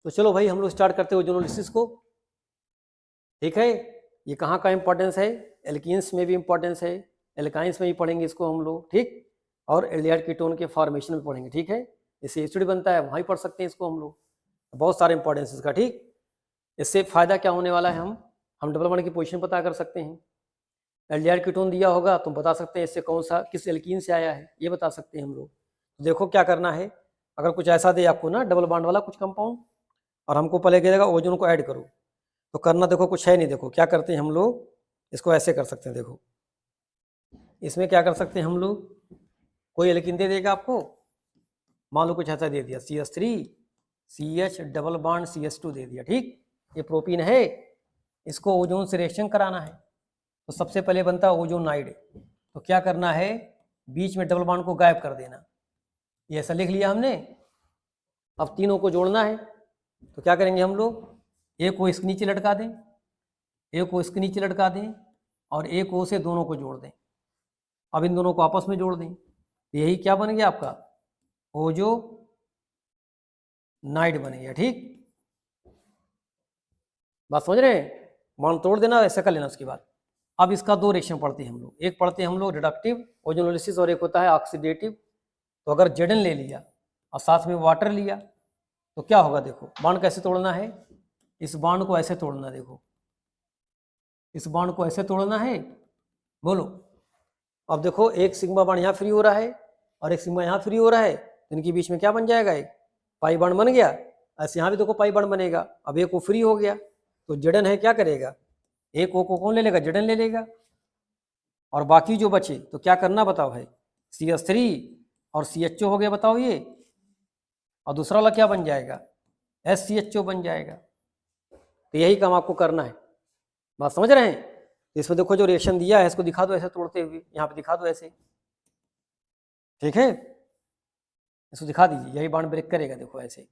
तो चलो भाई हम लोग स्टार्ट करते हैं ओजोनोलिसिस को। ठीक है, ये कहाँ का इंपॉर्टेंस है, एल्कीन्स में भी इंपॉर्टेंस है, एल्काइंस में भी पढ़ेंगे इसको हम लोग। ठीक, और एल्डिहाइड कीटोन के फॉर्मेशन में पढ़ेंगे। ठीक है, इससे एसिड बनता है, वहाँ ही पढ़ सकते हैं इसको हम लोग। बहुत सारे इंपॉर्टेंस इसका। ठीक, इससे फायदा क्या होने वाला है, हम डबल बॉन्ड की पोजीशन पता कर सकते हैं। एल्डिहाइड कीटोन दिया होगा तुम बता सकते हैं इससे कौन सा किस एल्कीन से आया है, ये बता सकते हैं हम लोग। देखो क्या करना है, अगर कुछ ऐसा दे आपको ना डबल बॉन्ड वाला कुछ कंपाउंड, और हमको पहले कहेगा ओजोन को ऐड करो, तो करना देखो कुछ है नहीं। देखो क्या करते हैं हम लोग, इसको ऐसे कर सकते हैं। देखो इसमें क्या कर सकते हैं हम लोग, कोई एल्कीन दे देगा आपको, मान लो कुछ ऐसा दे दिया CH3 CH double bond CH2 दे दिया। ठीक, ये प्रोपीन है, इसको ओजोन से रिएक्शन कराना है, तो सबसे पहले बनता है ओजोनाइड। तो क्या करना है, बीच में डबल बॉन्ड को गायब कर देना। ये ऐसा लिख लिया हमने। अब तीनों को जोड़ना है, तो क्या करेंगे हम लोग, एक को इसके नीचे लटका दें, एक को इसके नीचे लटका दें, और एक ओ से दोनों को जोड़ दें। अब इन दोनों को आपस में जोड़ दें, यही क्या बन गया आपका, ओजोनाइड बन गया। ठीक, बात समझ रहे हैं, मान तोड़ देना, ऐसा कर लेना। उसके बाद अब इसका दो रिएक्शन पढ़ते हैं हम लोग, एक पढ़ते हैं हम लोग रिडक्टिव ओजोनोलिसिस और एक होता है ऑक्सीडेटिव। तो अगर जेडन ले लिया और साथ में वाटर लिया तो क्या होगा, देखो बॉन्ड कैसे तोड़ना है, इस बॉन्ड को ऐसे तोड़ना। देखो इस बॉन्ड को ऐसे तोड़ना है, बोलो। अब देखो एक सिग्मा बॉन्ड यहाँ फ्री हो रहा है और एक सिग्मा यहाँ फ्री हो रहा है, तो इनके बीच में क्या बन जाएगा, एक पाई बॉन्ड बन गया। ऐसे यहाँ भी देखो पाई बॉन्ड बनेगा। अब एक वो फ्री हो गया, तो जेडन है क्या करेगा, एक ओ को कौन ले लेगा, जेडन ले लेगा, और बाकी जो बचे तो क्या करना बताओ है, CH3 और CHO हो गया, बताओ ये, और दूसरा वाला क्या बन जाएगा, SCHO बन जाएगा। तो यही काम आपको करना है, बात समझ रहे हैं। तो इसमें देखो जो रिएक्शन दिया है इसको दिखा दो ऐसे तोड़ते हुए, यहाँ पे दिखा दो ऐसे। ठीक है, इसको दिखा दीजिए, यही बॉन्ड ब्रेक करेगा, देखो ऐसे।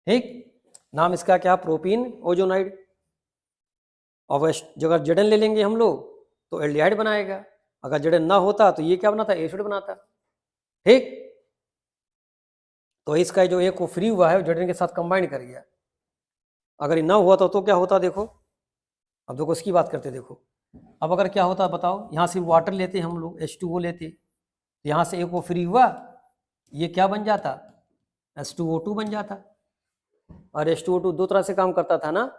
ठीक, नाम इसका क्या, प्रोपीन ओजोनाइड। और अगर जेडन ले लेंगे हम लोग तो एल्डिहाइड बनाएगा, अगर जेडन ना होता तो ये क्या बनाता, एसिड बनाता। ठीक, तो इसका जो एक को फ्री हुआ है जेडन के साथ कंबाइन कर गया, अगर ये ना हुआ तो क्या होता, देखो। अब देखो इसकी बात करते, देखो अब अगर क्या होता बताओ, यहाँ से वाटर लेते हम लोग H2O लेते, तो यहाँ से एक वो फ्री हुआ, ये क्या बन जाता, H2O2 बन जाता। और H2O2 दो तरह से काम करता था ना,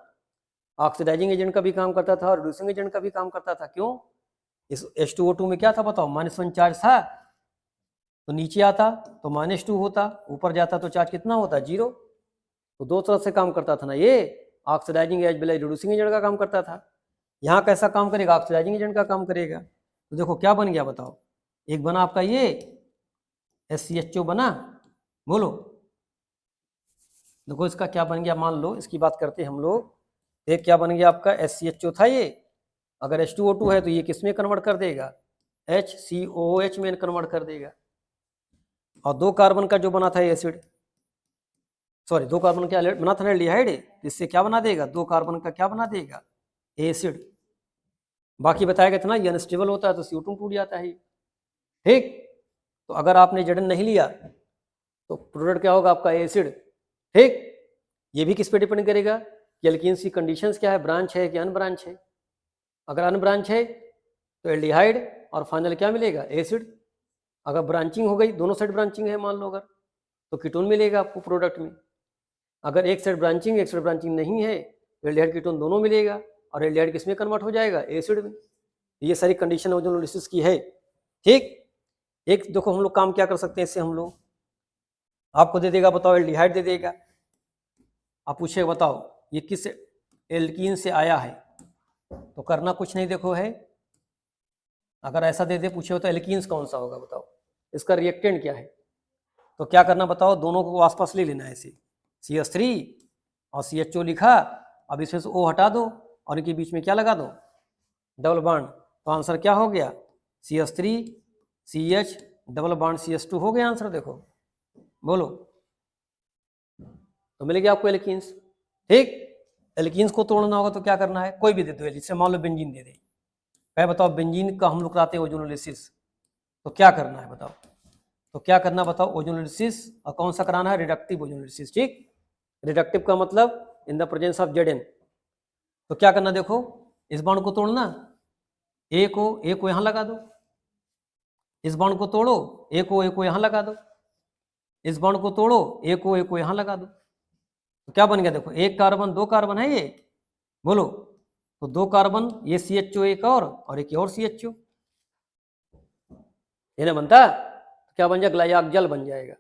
ऑक्सीडाइजिंग एजेंट का भी काम करता था और रिड्यूसिंग एजेंट का भी काम करता था। क्यों, इस H2O2 में क्या था बताओ, -1 चार्ज था, तो नीचे आता तो -2 होता, ऊपर जाता तो चार्ज कितना होता, 0। तो दो तरह से काम करता था ना ये, ऑक्सीडाइजिंग एजेंट रिड्यूसिंग एजेंट का काम करता था। यहाँ कैसा काम करेगा, ऑक्सीडाइजिंग एजेंट का काम करेगा। तो देखो क्या बन गया बताओ, एक बना आपका ये SCHO बना, बोलो। देखो इसका क्या बन गया, मान लो इसकी बात करते हैं हम लोग, एक क्या बन गया आपका SCHO था ये, अगर H2O2 है तो ये किस में कन्वर्ट कर देगा, HCOOH में कन्वर्ट कर देगा। और दो कार्बन का जो बना था एसिड, सॉरी दो कार्बन का बना था ना एल्डिहाइड, इससे क्या बना देगा, दो कार्बन का क्या बना देगा, एसिड। बाकी बताया गया था ना ये अनस्टेबल होता है तो CO2 टूट जाता है। ठीक, तो अगर आपने जेडन नहीं लिया तो प्रोडक्ट क्या होगा आपका, एसिड। ठीक, ये भी किस पे डिपेंड करेगा कि एल्कीन्स की कंडीशंस क्या है, ब्रांच है कि अनब्रांच है। अगर अनब्रांच है तो एल्डिहाइड और फाइनल क्या मिलेगा, एसिड। अगर ब्रांचिंग हो गई, दोनों साइड ब्रांचिंग है मान लो अगर, तो कीटोन मिलेगा आपको प्रोडक्ट में। अगर एक साइड ब्रांचिंग एक साइड ब्रांचिंग नहीं है तो एल्डिहाइड कीटोन दोनों मिलेगा, और एल्डिहाइड किस में कन्वर्ट हो जाएगा, एसिड में। ये सारी कंडीशन ओजोनोलिसिस की है। ठीक, एक देखो हम लोग काम क्या कर सकते हैं इससे, हम लोग आपको दे देगा बताओ एल्डिहाइड दे देगा, आप पूछे बताओ ये किस एल्कीन से आया है, तो करना कुछ नहीं, देखो है अगर ऐसा दे दे पूछे तो एल्कीन्स कौन सा होगा बताओ, इसका रिएक्टेंट क्या है, तो क्या करना बताओ, दोनों को आसपास ले लेना है ऐसे, CH3 और CHO लिखा, अब इसमें से O हटा दो और इनके बीच में क्या लगा दो, डबल बॉन्ड। तो आंसर क्या हो गया, CH3 CH double bond CH2 हो गया आंसर। देखो बोलो, तो मिल गया आपको एल्कीन्स। ठीक, एल्कीन्स को तोड़ना होगा तो क्या करना है, कोई भी दे दो, जैसे मान लो बेंजीन दे दे, पहले बताओ बेंजीन का हम लोग कराते हैं ओजोनोलिसिस, तो क्या करना है बताओ, तो क्या करना बताओ, ओजोनोलिसिस, और कौन सा कराना है, रिडक्टिव ओजोनोलिसिस। ठीक, रिडक्टिव का मतलब in the presence of Zn। तो क्या करना, देखो इस बॉन्ड को तोड़ना, ए को यहाँ लगा दो, इस बॉन्ड को तोड़ो, ए को यहाँ लगा दो, इस बॉन्ड को तोड़ो, ए को यहाँ लगा दो। तो क्या बन गया, देखो एक कार्बन, दो कार्बन है ये, बोलो, तो दो कार्बन, ये CHO एक और एक और CHO, ये ना बनता, तो क्या बन जाएगा, ग्लाइकोजल बन जाएगा।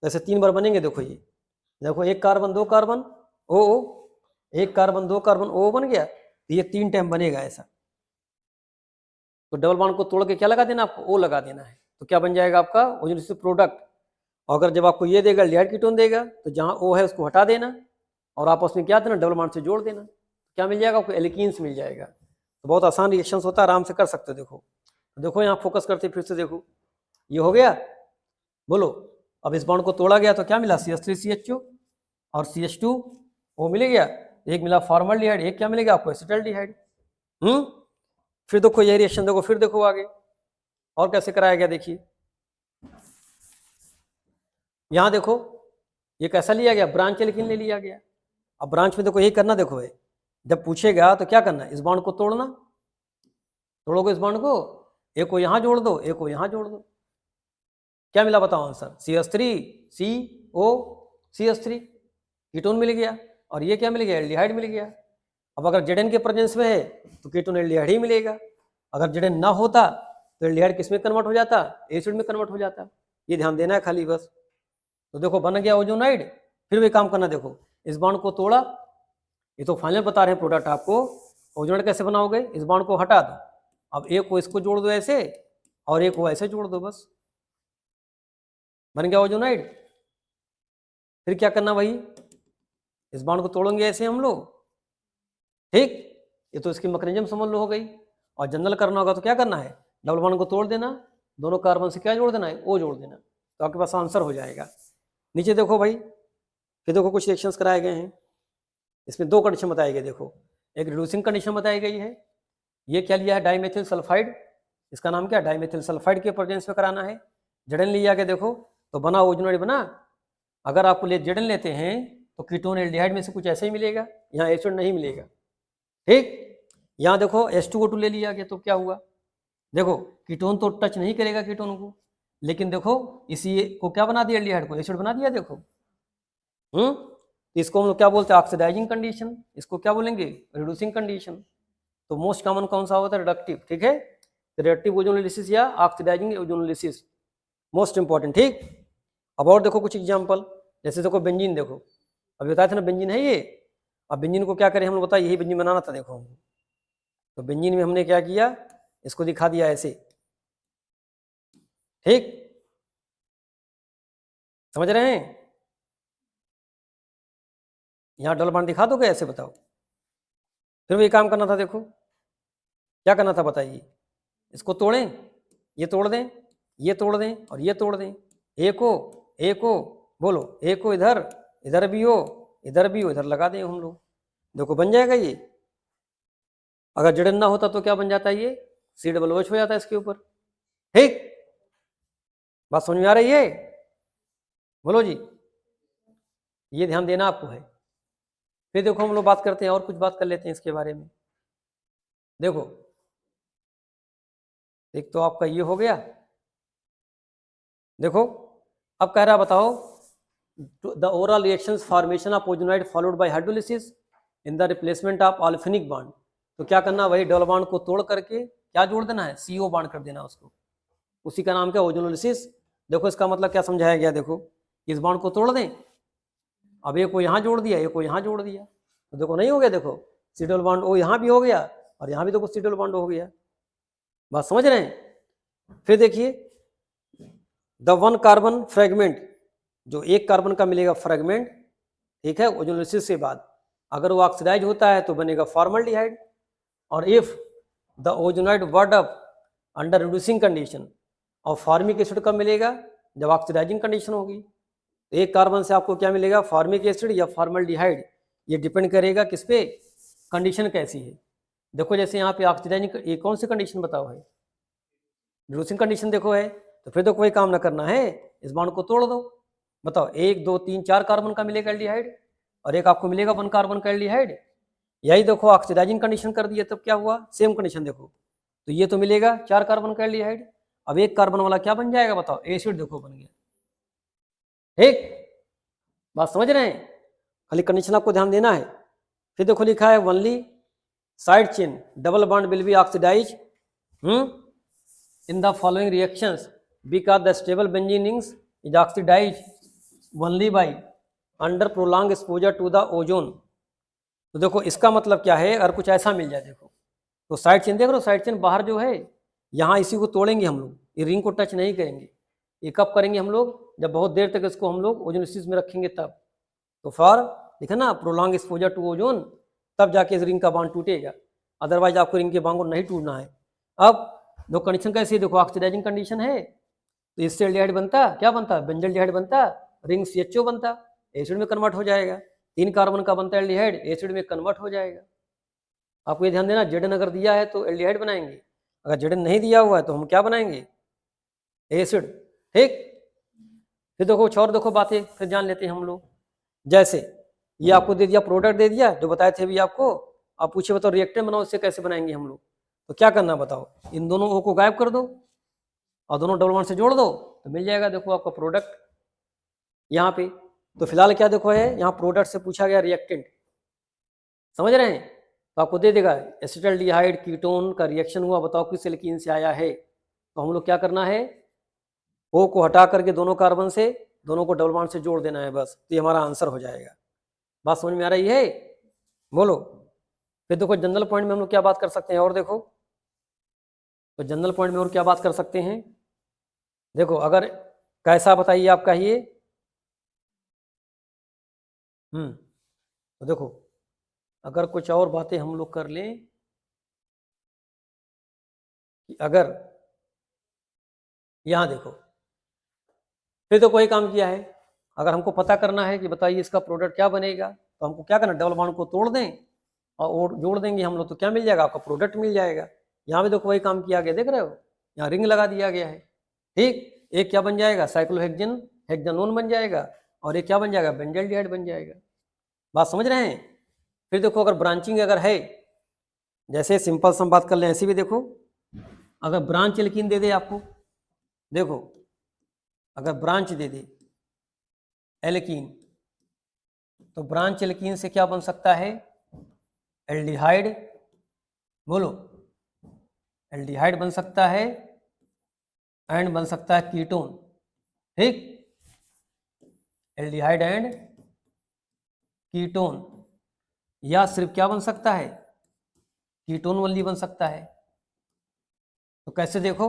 ऐसे 3 बार बनेंगे। देखो ये, देखो एक कार्बन दो कार्बन ओ, एक कार्बन दो कार्बन ओ बन गया, तो ये 3 टाइम बनेगा ऐसा। तो डबल बॉन्ड को तोड़ के क्या लगा देना, आपको ओ लगा देना है। तो क्या बन जाएगा आपका ओजोन प्रोडक्ट। अगर जब आपको ये देगा एल्डिहाइड कीटोन देगा, तो जहाँ ओ है उसको हटा देना और आपस में क्या देना, डबल बॉन्ड से जोड़ देना। क्या मिल जाएगा आपको, एल्कीन्स मिल जाएगा। तो बहुत आसान रिएक्शंस होता है, आराम से कर सकते हो। देखो देखो यहाँ फोकस करते फिर से, देखो ये हो गया, बोलो। अब इस बॉन्ड को तोड़ा गया तो क्या मिला, CH3CHO और CH2O मिल गया, एक मिला फॉर्मल्डिहाइड, एक क्या मिलेगा आपको, एसिटाल्डिहाइड। फिर देखो ये रिएक्शन, देखो फिर देखो आगे और कैसे कराया गया। देखिए यहाँ देखो ये कैसा लिया गया, ब्रांच एल्कीन ले लिया गया। अब ब्रांच में देखो यही करना, देखो है जब पूछेगा तो क्या करना, इस बॉन्ड को तोड़ना, तोड़ोगे इस बॉन्ड को, ए को यहाँ जोड़ दो, ए को यहाँ जोड़ दो, क्या मिला बताओ आंसर, CH3CO CH3 कीटोन मिल गया। और ये क्या मिल गया, एल्डिहाइड मिल गया। अब अगर Zn के प्रेजेंस में है तो कीटोन एल्डिहाइड ही मिलेगा। अगर Zn ना होता तो एल्डिहाइड किस में कन्वर्ट हो जाता, एसिड में कन्वर्ट हो जाता। ये ध्यान देना है खाली बस। तो देखो बन गया ओजोनाइड। फिर भी काम करना, देखो इस बॉन्ड को तोड़ा, ये तो फाइनल बता रहे हैं प्रोडक्ट आपको। ओजोनाइड कैसे बनाओगे, इस बॉन्ड को हटा दो, अब एक को इसको जोड़ दो ऐसे और एक को ऐसे जोड़ दो, बस बन गया ओजोनाइड। फिर क्या करना भाई, इस बॉन्ड को तोड़ेंगे ऐसे हम लोग, ठीक। ये तो इसकी मैकेनिज्म समझ लो हो गई। और जनरल करना होगा तो क्या करना है, डबल बॉन्ड को तोड़ देना, दोनों कार्बन से क्या जोड़ देना है, ओ जोड़ देना, तो आपके पास आंसर हो जाएगा। नीचे देखो भाई, फिर देखो कुछ रिएक्शंस कराए गए हैं। इसमें 2 कंडीशन बताई गई। देखो एक रिड्यूसिंग कंडीशन बताई गई है, ये क्या लिया है, डाइमेथिल सल्फाइड, इसका नाम क्या, डाइमेथिल सल्फाइड के प्रेजेंस में कराना है। Zn लिया गया, देखो तो बना ओजोनाइड बना। अगर आपको Zn लेते हैं तो कीटोन एल्डिहाइड में से कुछ ऐसे ही मिलेगा, यहाँ एसिड नहीं मिलेगा, ठीक। यहाँ देखो H2O2 ले लिया गया तो क्या हुआ, देखो कीटोन तो टच नहीं करेगा कीटोन को, लेकिन देखो इसी को क्या बना दिया, एल्डिहाइड को एसिड बना दिया। देखो इसको हम लोग क्या बोलते हैं, ऑक्सीडाइजिंग कंडीशन, इसको क्या बोलेंगे, रिड्यूसिंग कंडीशन। तो मोस्ट कॉमन कौन सा होता है, रिडक्टिव, ठीक है। रिडक्टिव ओजोनोलिसिस या ऑक्सीडाइजिंग ओजोनोलिसिस मोस्ट इंपॉर्टेंट, ठीक। अब और देखो कुछ एग्जांपल, जैसे देखो बेंजीन, देखो अभी बताया था ना बेंजीन है ये। अब बेंजीन को क्या करें हम लोग, बताया यही बेंजीन बनाना था। देखो तो बेंजीन में हमने क्या किया, इसको दिखा दिया ऐसे, ठीक, समझ रहे हैं। यहाँ डबल बॉन्ड दिखा दोगे ऐसे, बताओ। फिर भी काम करना था, देखो क्या करना था बताइए, इसको तोड़ें, ये तोड़ दें, ये तोड़ दें और ये तोड़ दें, ए को बोलो, ए को इधर, इधर भी हो, इधर भी हो, इधर लगा दें हम लोग, देखो बन जाएगा ये। अगर Zn ना होता तो क्या बन जाता है, ये COOH हो जाता है इसके ऊपर, ठीक। बात समझ में आ रही है, बोलो जी, ये ध्यान देना आपको है। फिर देखो हम लोग बात करते हैं, और कुछ बात कर लेते हैं इसके बारे में। देखो एक तो आपका ये हो गया, देखो अब कह रहा बताओ, the overall reactions formation of ozonide followed by hydrolysis in the replacement of olefinic bond. तो क्या करना, वही डबल बॉन्ड को तोड़ करके क्या जोड़ देना है, CO बॉन्ड कर देना उसको, उसी का नाम क्या, ओजोनोलिसिस। देखो इसका मतलब क्या समझाया गया, देखो इस बॉन्ड को तोड़ दें, अब एक को यहाँ जोड़ दिया, एक को यहाँ जोड़ दिया, तो देखो नहीं हो गया, देखो C डबल बॉन्ड O यहाँ भी हो गया और यहाँ भी देखो C डबल बॉन्ड हो गया। बात समझ रहे हैं। फिर देखिए द 1 कार्बन फ्रेगमेंट, जो एक कार्बन का मिलेगा फ्रेगमेंट, ठीक है, ओजोनोलिसिस के बाद अगर वो ऑक्सीडाइज होता है तो बनेगा फॉर्मल्डिहाइड। और if the ozonide word up under reducing condition, और फॉर्मिक एसिड कब मिलेगा, जब ऑक्सीडाइजिंग कंडीशन होगी। तो एक कार्बन से आपको क्या मिलेगा, फॉर्मिक एसिड या फॉर्मल्डिहाइड, ये डिपेंड करेगा किस पे, कंडीशन कैसी है। देखो जैसे यहाँ पे ऑक्सीडाइजिंग, ये कौन सी कंडीशन बताओ है, रिड्यूसिंग कंडीशन देखो है, तो फिर तो कोई काम ना करना है, इस बॉन्ड को तोड़ दो। बताओ 1 2 3 4 कार्बन का मिलेगा एल्डिहाइड, और एक आपको मिलेगा 1 कार्बन का एल्डिहाइड। यही देखो ऑक्सीडाइजिंग कंडीशन कर दिया तब क्या हुआ, सेम कंडीशन देखो, तो ये तो मिलेगा 4 कार्बन का एल्डिहाइड। अब 1 कार्बन वाला क्या बन जाएगा बताओ, एसिड देखो बन गया। ठीक, बात समझ रहे हैं, खाली कंडीशन आपको ध्यान देना है। फिर देखो लिखा है only side chain double bond will be oxidise in the following reactions because the stable benzene rings is oxidise only by under prolong exposure to the ozone. तो देखो इसका मतलब क्या है, अगर कुछ ऐसा मिल जाए देखो, तो साइड चेन देख लो, साइड चेन बाहर जो है यहाँ इसी को तोड़ेंगे हम लोग, ये रिंग को टच नहीं करेंगे। ये कब करेंगे हम लोग, जब बहुत देर तक इसको हम लोग ओजोनोसिस में रखेंगे तब। तो फॉर लिखा ना प्रोलॉन्ग एक्सपोजर टू ओजोन, तब जाके इस रिंग का बॉन्ड टूटेगा, अदरवाइज आपको रिंग के बॉन्ड को नहीं टूटना है। अब दो कंडीशन कैसी है देखो, ऑक्सीडाइजिंग कंडीशन है तो इससे एल्डिहाइड बनता, क्या बनता, बेंजल एल्डिहाइड बनता, रिंग CHO बनता, एसिड में कन्वर्ट हो जाएगा। 3 कार्बन का बनता एल्डिहाइड, एसिड में कन्वर्ट हो जाएगा। आपको ये ध्यान देना, जेडन अगर दिया है तो एल्डिहाइड बनाएंगे, अगर जेडन नहीं दिया हुआ है तो हम क्या बनाएंगे, एसिड। ठीक, फिर देखो कुछ और देखो बातें फिर जान लेते हैं हम लोग। जैसे ये आपको दे दिया, प्रोडक्ट दे दिया जो बताए थे अभी आपको, आप पूछे बताओ रिएक्टेंट बनाओ, इससे कैसे बनाएंगे हम लोग। तो क्या करना बताओ, इन दोनों O को गायब कर दो और दोनों डबल बॉन्ड से जोड़ दो तो मिल जाएगा देखो आपका प्रोडक्ट यहाँ पे। तो फिलहाल क्या देखो है, यहाँ प्रोडक्ट से पूछा गया रिएक्टेंट, समझ रहे हैं, तो आपको दे देगा एसिटाल्डिहाइड कीटोन का रिएक्शन हुआ, बताओ किस एल्कीन से आया है। तो हम लोग क्या करना है, O को हटा करके दोनों कार्बन से दोनों को डबल बॉन्ड से जोड़ देना है बस, तो ये हमारा आंसर हो जाएगा। बात समझ में आ रही है, बोलो। फिर देखो जनरल पॉइंट में हम लोग क्या बात कर सकते हैं, और देखो तो जनरल पॉइंट में और क्या बात कर सकते हैं, देखो अगर कैसा बताइए आपका ये, तो देखो अगर कुछ और बातें हम लोग कर लें कि अगर यहाँ देखो, फिर तो कोई काम किया है, अगर हमको पता करना है कि बताइए इसका प्रोडक्ट क्या बनेगा, तो हमको क्या करना, डबल बॉन्ड को तोड़ दें और जोड़ देंगे हम लोग, तो क्या मिल जाएगा, आपका प्रोडक्ट मिल जाएगा। यहाँ भी देखो वही काम किया गया, देख रहे हो, यहाँ रिंग लगा दिया गया है। ठीक, एक क्या बन जाएगा, साइक्लोहेक्सेन हेक्सानोन बन जाएगा, और एक क्या बन जाएगा, बेंजल्डिहाइड बन जाएगा। बात समझ रहे हैं। फिर देखो अगर ब्रांचिंग अगर है, जैसे सिंपल सम बात कर लें, ऐसी भी देखो, अगर ब्रांच एल्कीन दे दे आपको, देखो अगर ब्रांच दे दे एल्कीन, तो ब्रांच एल्कीन से क्या बन सकता है, एल्डिहाइड, बोलो, एल्डिहाइड बन सकता है एंड बन सकता है कीटोन। ठीक, एल्डिहाइड एंड कीटोन, या सिर्फ क्या बन सकता है, कीटोन ओनली बन सकता है। तो कैसे देखो,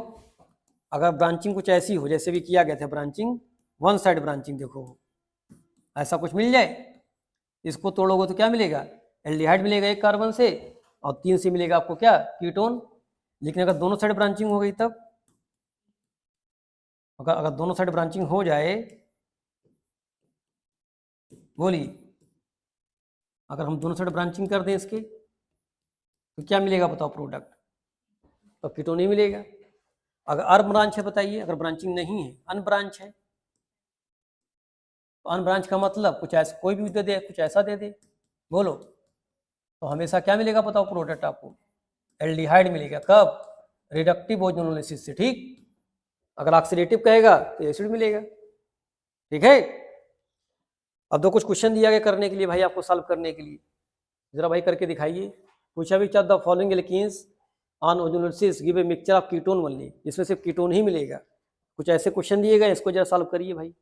अगर ब्रांचिंग कुछ ऐसी हो जैसे भी किया गया था, ब्रांचिंग वन साइड ब्रांचिंग, देखो ऐसा कुछ मिल जाए, इसको तोड़ोगे तो क्या मिलेगा, एल्डिहाइड मिलेगा 1 कार्बन से, और 3 से मिलेगा आपको क्या, कीटोन। लेकिन अगर दोनों साइड ब्रांचिंग हो गई तब, अगर दोनों साइड ब्रांचिंग हो जाए, बोलिए, अगर हम दोनों साइड ब्रांचिंग कर दें इसके, तो क्या मिलेगा बताओ प्रोडक्ट, तो कीटोन ही मिलेगा। अगर अर्ब ब्रांच है बताइए, अगर ब्रांचिंग नहीं है, अनब्रांच है, तो अनब्रांच का मतलब कुछ ऐसा कोई भी दे दे, कुछ ऐसा दे दे, बोलो, तो हमेशा क्या मिलेगा बताओ प्रोडक्ट आपको, एल्डिहाइड मिलेगा। कब, रिडक्टिव ओजोनोलिसिस से। ठीक, अगर ऑक्सीडेटिव कहेगा तो एसिड मिलेगा। ठीक है, अब दो कुछ क्वेश्चन दिया गया करने के लिए भाई, आपको सॉल्व करने के लिए, जरा भाई करके दिखाइए। पूछा भी क्या, the following alkenes on ozonolysis give a mixture of ketone only, इसमें सिर्फ कीटोन ही मिलेगा। कुछ ऐसे क्वेश्चन दिए गए, इसको जरा सॉल्व करिए भाई।